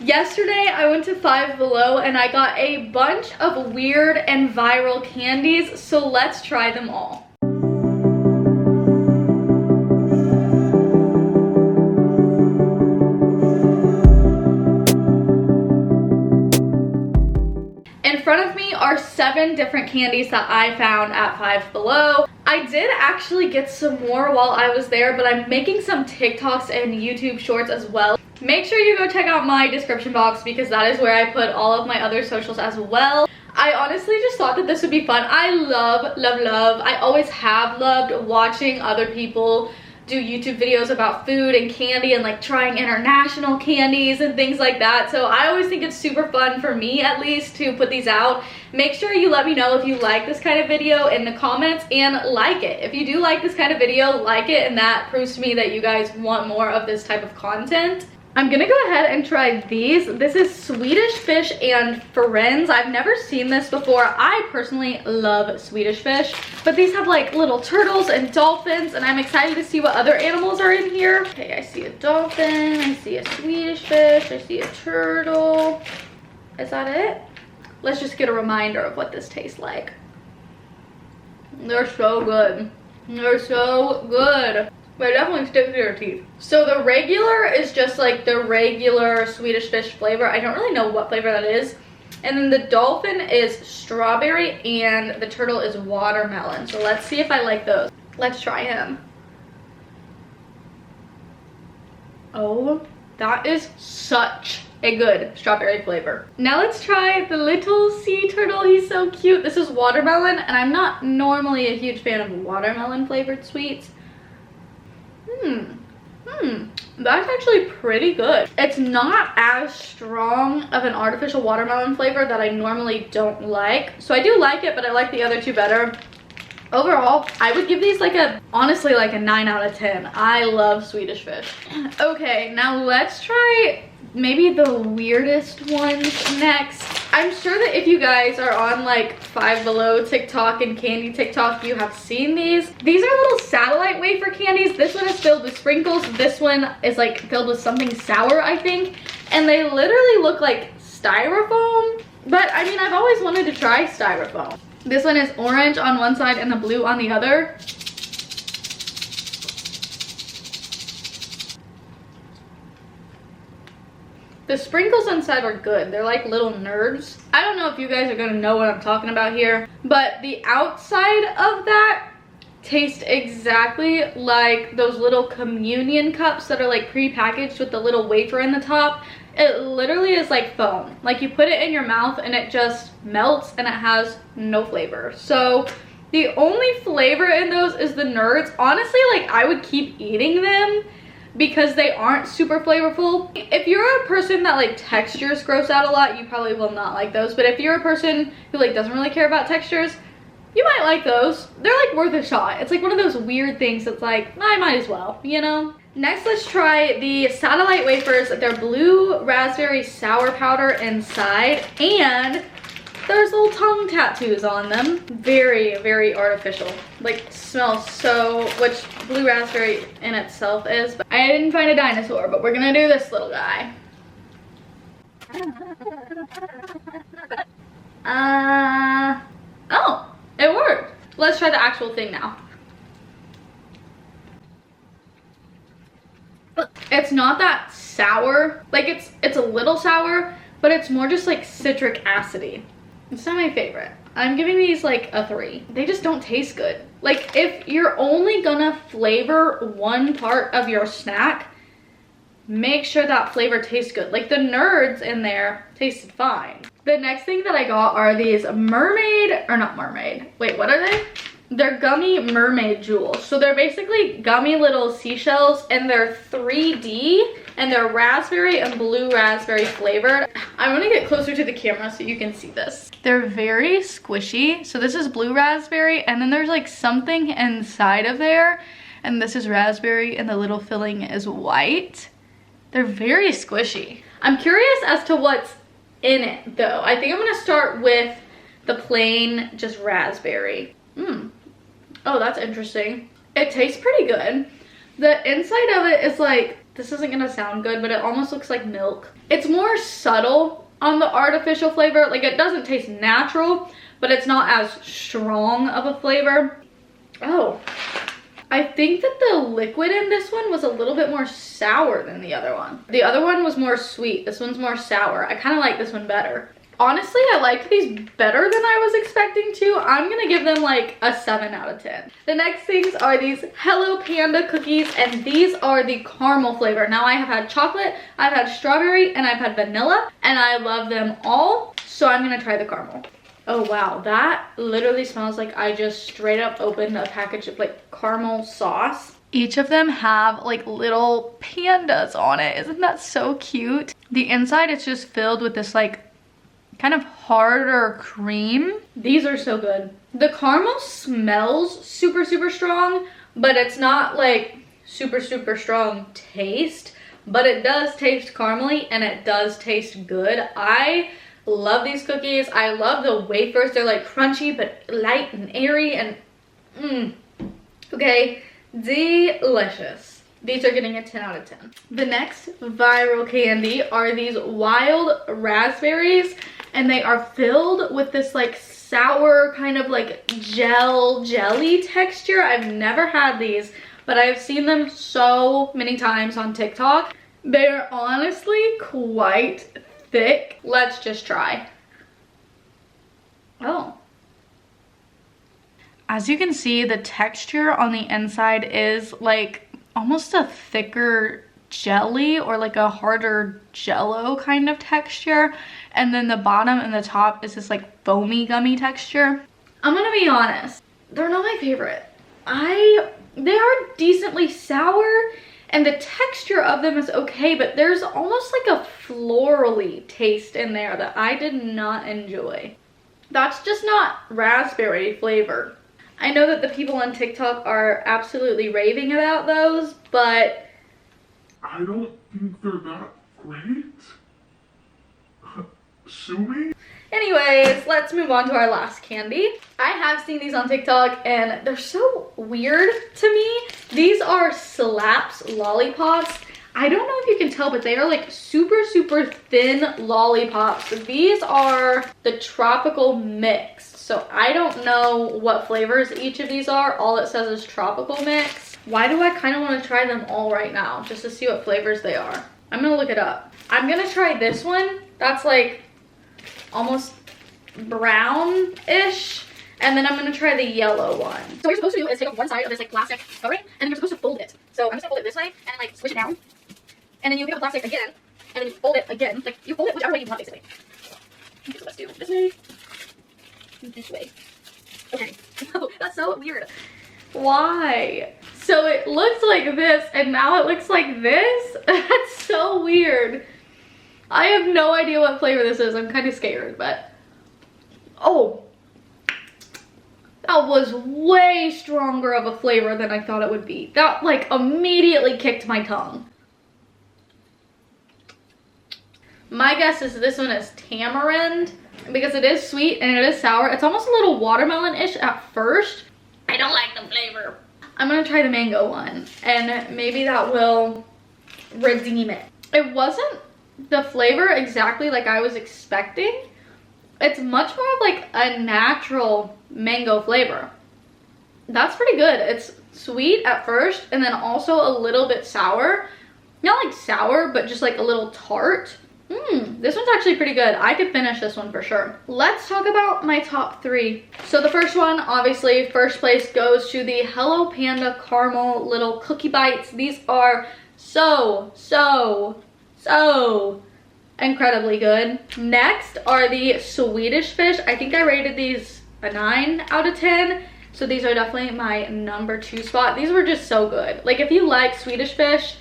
Yesterday I went to Five Below and I got a bunch of weird and viral candies, so let's try them all. In front of me are 7 different candies that I found at Five Below. I did actually get some more while I was there, but I'm making some TikToks and YouTube shorts as well. Make sure you go check out my description box because that is where I put all of my other socials as well. I honestly just thought that this would be fun. I love, I always have loved watching other people do YouTube videos about food and candy and like trying international candies and things like that. So I always think it's super fun, for me at least, to put these out. Make sure you let me know if you like this kind of video in the comments and like it. If you do like this kind of video, like it, and that proves to me that you guys want more of this type of content. I'm gonna go ahead and try these. This is Swedish Fish and Friends. I've never seen this before. I personally love Swedish Fish, but these have like little turtles and dolphins, and I'm excited to see what other animals are in here. Okay, I see a dolphin, I see a Swedish fish, I see a turtle. Is that it? Let's just get a reminder of what this tastes like. They're so good. They're so good. They definitely stick to your teeth. So the regular is just like the regular Swedish Fish flavor. I don't really know what flavor that is. And then the dolphin is strawberry and the turtle is watermelon. So let's see if I like those. Let's try him. Oh, that is such a good strawberry flavor. Now let's try the little sea turtle. He's so cute. This is watermelon, and I'm not normally a huge fan of watermelon flavored sweets. That's actually pretty good. It's not as strong of an artificial watermelon flavor that I normally don't like. So I do like it, but I like the other 2 better. Overall, I would give these like honestly like a 9 out of 10. I love Swedish Fish. Okay, now let's try maybe the weirdest ones next. I'm sure that if you guys are on like Five Below TikTok and candy TikTok, you have seen these. These are little satellite wafer candies. This one is filled with sprinkles. This one is like filled with something sour, I think. And they literally look like styrofoam. But I mean, I've always wanted to try styrofoam. This one is orange on one side and the blue on the other. The sprinkles inside are good. They're like little nerds. I don't know if you guys are gonna know what I'm talking about here, but the outside of that tastes exactly like those little communion cups that are like pre-packaged with the little wafer in the top. It literally is like foam. Like you put it in your mouth and it just melts and it has no flavor. So the only flavor in those is the nerds. Honestly, like I would keep eating them because they aren't super flavorful. If you're a person that like textures gross out a lot, you probably will not like those. But if you're a person who like doesn't really care about textures, you might like those. They're like worth a shot. It's like one of those weird things that's like, I might as well, you know? Next, let's try the satellite wafers. They're blue raspberry sour powder inside, and there's little tongue tattoos on them. Very, very artificial. Like, smells so, which blue raspberry in itself is. But I didn't find a dinosaur, but we're gonna do this little guy. Oh, it worked. Let's try the actual thing now. It's not that sour. Like it's a little sour, but it's more just like citric acidy. It's not my favorite. I'm giving these like a 3. They just don't taste good. Like if you're only gonna flavor one part of your snack, make sure that flavor tastes good. Like the nerds in there tasted fine. The next thing that I got are these mermaid, or not mermaid. Wait, what are they? They're gummy Mermaid Jewels. So they're basically gummy little seashells, and they're 3D, and they're raspberry and blue raspberry flavored. I'm gonna get closer to the camera so you can see this. They're very squishy. So this is blue raspberry, and then there's like something inside of there, and this is raspberry, and the little filling is white. They're very squishy. I'm curious as to what's in it though. I think I'm gonna start with the plain just raspberry. Oh, that's interesting. It tastes pretty good. The inside of it is like this isn't gonna sound good, but it almost looks like milk. It's more subtle on the artificial flavor. Like, it doesn't taste natural, but it's not as strong of a flavor. Oh, I think that the liquid in this one was a little bit more sour than the other one. The other one was more sweet. This one's more sour. I kind of like this one better. Honestly, I liked these better than I was expecting to. I'm gonna give them like a 7 out of 10. The next things are these Hello Panda cookies, and these are the caramel flavor. Now, I have had chocolate, I've had strawberry, and I've had vanilla, and I love them all. So I'm gonna try the caramel. Oh wow, that literally smells like I just straight up opened a package of like caramel sauce. Each of them have like little pandas on it. Isn't that so cute? The inside is just filled with this like kind of harder cream. These are so good. The caramel smells super, super strong, but it's not like super, super strong taste, but it does taste caramely and it does taste good. I love these cookies. I love the wafers. They're like crunchy, but light and airy and okay, delicious. These are getting a 10 out of 10. The next viral candy are these wild raspberries, and they are filled with this like sour kind of like jelly texture. I've never had these, but I've seen them so many times on TikTok. They're honestly quite thick. Let's just try. Oh. As you can see, the texture on the inside is like almost a thicker jelly or like a harder jello kind of texture, and then the bottom and the top is this like foamy gummy texture. I'm gonna be honest, they're not my favorite. They are decently sour and the texture of them is okay, but there's almost like a florally taste in there that I did not enjoy. That's just not raspberry flavor. I know that the people on TikTok are absolutely raving about those, but I don't think they're that great. Sue me? anyways, let's move on to our last candy. I have seen these on TikTok and they're so weird to me. These are Slaps lollipops. I don't know if you can tell, but they are like super, super thin lollipops. These are the tropical mix. So I don't know what flavors each of these are. All it says is tropical mix. Why do I kind of want to try them all right now just to see what flavors they are? I'm gonna look it up. I'm gonna try this one. That's like almost brown-ish. And then I'm gonna try the yellow one. So what you're supposed to do is take off one side of this like plastic covering, and then you're supposed to fold it. So I'm just gonna fold it this way and like squish it down. And then you pick up the plastic again, and then you fold it again. Like you fold it whichever way you want, basically. Okay, so let's do this way. This way. Okay. Oh, that's so weird. Why? So it looks like this, and now it looks like this? That's so weird. I have no idea what flavor this is. I'm kind of scared, but... Oh. That was way stronger of a flavor than I thought it would be. That, like, immediately kicked my tongue. My guess is this one is tamarind, because it is sweet and it is sour. It's almost a little watermelon-ish at first. I don't like the flavor. I'm gonna try the mango one, and maybe that will redeem it. It wasn't the flavor exactly like I was expecting. It's much more of like a natural mango flavor. That's pretty good. It's sweet at first, and then also a little bit sour. Not like sour, but just like a little tart. This one's actually pretty good. I could finish this one for sure. Let's talk about my top 3. So the first one, obviously, first place goes to the Hello Panda caramel little cookie bites. These are so incredibly good. Next are the Swedish Fish. I think I rated these a 9 out of 10. So these are definitely my number 2 spot. These were just so good. Like, if you like Swedish Fish,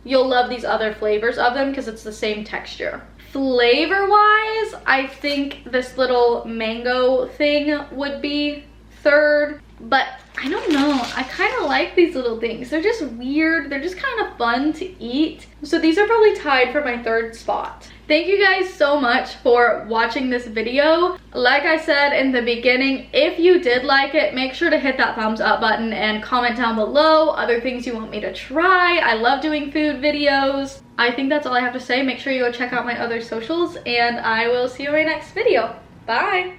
you'll love these other flavors of them because it's the same texture. Flavor wise, I think this little mango thing would be 3rd. but I don't know, I kind of like these little things. They're just weird, they're just kind of fun to eat. So these are probably tied for my 3rd spot. Thank you guys so much for watching this video. Like I said in the beginning, if you did like it, make sure to hit that thumbs up button and comment down below other things you want me to try. I love doing food videos. I think that's all I have to say. Make sure you go check out my other socials, and I will see you in my next video. Bye!